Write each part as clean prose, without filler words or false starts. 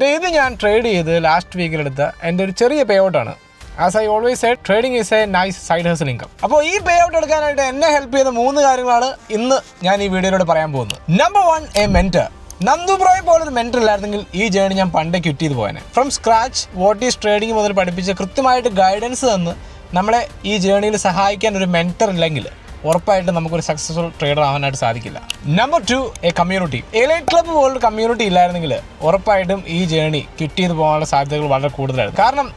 ഇത് ഞാൻ ട്രേഡ് ചെയ്ത് ലാസ്റ്റ് വീക്കിലെടുത്ത എൻ്റെ ഒരു ചെറിയ പേ ഔട്ടാണ്. As I always said, trading is a nice side hustle income. അപ്പോൾ ഈ പേ ഔട്ട് എടുക്കാനായിട്ട് എന്നെ ഹെൽപ്പ് ചെയ്ത 3 കാര്യങ്ങളാണ് ഇന്ന് ഞാൻ ഈ വീഡിയോയിലൂടെ പറയാൻ പോകുന്നത്. Number 1, a mentor. നന്ദു ബ്രോയെ പോലൊരു മെന്റർ ഇല്ലായിരുന്നെങ്കിൽ ഈ ജേണി ഞാൻ പണ്ടേ ക്വിറ്റ് ചെയ്ത് പോയേനെ. From scratch what is trading മുതൽ പഠിപ്പിച്ച് കൃത്യമായിട്ട് ഗൈഡൻസ് തന്ന് നമ്മളെ ഈ ജേണിയിൽ സഹായിക്കാൻ ഒരു മെന്റർ ഇല്ലെങ്കിൽ ഉറപ്പായിട്ടും നമുക്കൊരു സക്സസ്ഫുൾ ട്രേഡർ ആവാനായിട്ട് സാധിക്കില്ല. Number 2, A community. Elite club പോലൊരു കമ്മ്യൂണിറ്റി ഇല്ലായിരുന്നെങ്കിൽ ഉറപ്പായിട്ടും ഈ ജേണി ക്വിറ്റ് ചെയ്ത് പോകാനുള്ള സാധ്യതകൾ വളരെ കൂടുതലായിരുന്നു. കാരണം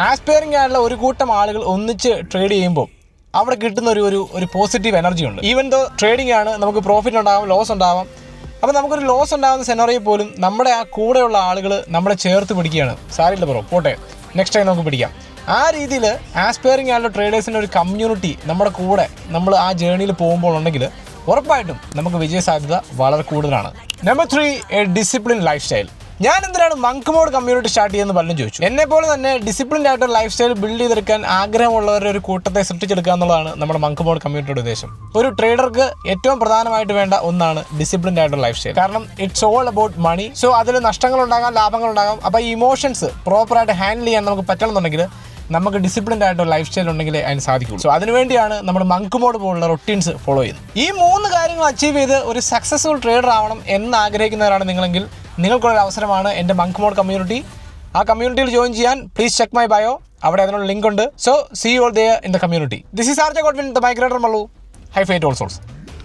ആസ്പയറിംഗ് ആയിട്ടുള്ള ഒരു കൂട്ടം ആളുകൾ ഒന്നിച്ച് ട്രേഡ് ചെയ്യുമ്പോൾ അവിടെ കിട്ടുന്ന ഒരു പോസിറ്റീവ് എനർജി ഉണ്ട്. ഈവൻ ദോ ട്രേഡിംഗ് ആണ്, നമുക്ക് പ്രോഫിറ്റ് ഉണ്ടാവാം, ലോസ് ഉണ്ടാവാം. അപ്പോൾ നമുക്കൊരു ലോസ് ഉണ്ടാകുന്ന സെനറിയിൽ പോലും നമ്മുടെ ആ കൂടെയുള്ള ആളുകൾ നമ്മളെ ചേർത്ത് പിടിക്കുകയാണ്. സാരില്ല ബ്രോ, പോട്ടെ, നെക്സ്റ്റ് ടൈം നമുക്ക് പിടിക്കാം. ആ രീതിയിൽ ആസ്പയറിംഗ് ആയിട്ടുള്ള ട്രേഡേഴ്സിൻ്റെ ഒരു കമ്മ്യൂണിറ്റി നമ്മുടെ കൂടെ നമ്മൾ ആ ജേണിയിൽ പോകുമ്പോൾ ഉണ്ടെങ്കിൽ ഉറപ്പായിട്ടും നമുക്ക് വിജയ സാധ്യത വളരെ കൂടുതലാണ്. Number 3, A discipline life style. ഞാൻ എന്തിനാണ് മങ്ക് മോഡ് കമ്മ്യൂണിറ്റി സ്റ്റാർട്ട് ചെയ്യുന്നത് പലരും ചോദിച്ചു. എന്നെ പോലെ തന്നെ ഡിസിപ്ലിൻഡ് ആയിട്ട് ലൈഫ് സ്റ്റൈൽ ബിൽഡ് ചെയ്തെടുക്കാൻ ആഗ്രഹമുള്ളവരുടെ ഒരു കൂട്ടത്തെ സൃഷ്ടിച്ചെടുക്കുക എന്നുള്ളതാണ് നമ്മുടെ മങ്ക് മോഡ് കമ്മ്യൂണിറ്റിയുടെ ഉദ്ദേശം. ഒരു ട്രേഡർക്ക് ഏറ്റവും പ്രധാനമായിട്ട് വേണ്ട ഒന്നാണ് ഡിസിപ്ലിൻഡ് ആയിട്ടുള്ള ലൈഫ് സ്റ്റൈൽ. കാരണം it's all about money. So അതിൽ നഷ്ടങ്ങളുണ്ടാകാം, ലാഭങ്ങളുണ്ടാകാം. അപ്പോൾ ഈ ഇമോഷൻസ് പ്രോപ്പറായിട്ട് ഹാൻഡിൽ ചെയ്യാൻ നമുക്ക് പറ്റണമെന്നുണ്ടെങ്കിൽ നമുക്ക് ഡിസിപ്ലിൻഡ് ആയിട്ടുള്ള ലൈഫ് സ്റ്റൈൽ ഉണ്ടെങ്കിലേ അതിന് സാധിക്കുള്ളൂ. സോ അതിനുവേണ്ടിയാണ് നമ്മൾ മങ്ക് മോഡ് പോലുള്ള റൊട്ടീൻസ് ഫോളോ ചെയ്യുന്നത്. ഈ 3 കാര്യങ്ങൾ അച്ചീവ് ചെയ്ത് ഒരു സക്സസ്ഫുൾ ട്രേഡർ ആവണം എന്ന് ആഗ്രഹിക്കുന്നവരാണ് നിങ്ങളെങ്കിൽ നിങ്ങൾക്കുള്ളൊരു അവസരമാണ് എൻ്റെ മങ്ക് മോഡ് കമ്മ്യൂണിറ്റി. ആ കമ്മ്യൂണിറ്റിയിൽ ജോയിൻ ചെയ്യാൻ പ്ലീസ് ചെക്ക് മൈ ബയോ, അവിടെ അതിനുള്ള ലിങ്ക് ഉണ്ട്. So see you all there in the community. This is RJ Godwin, the migrator Mallu. Hi fight all souls.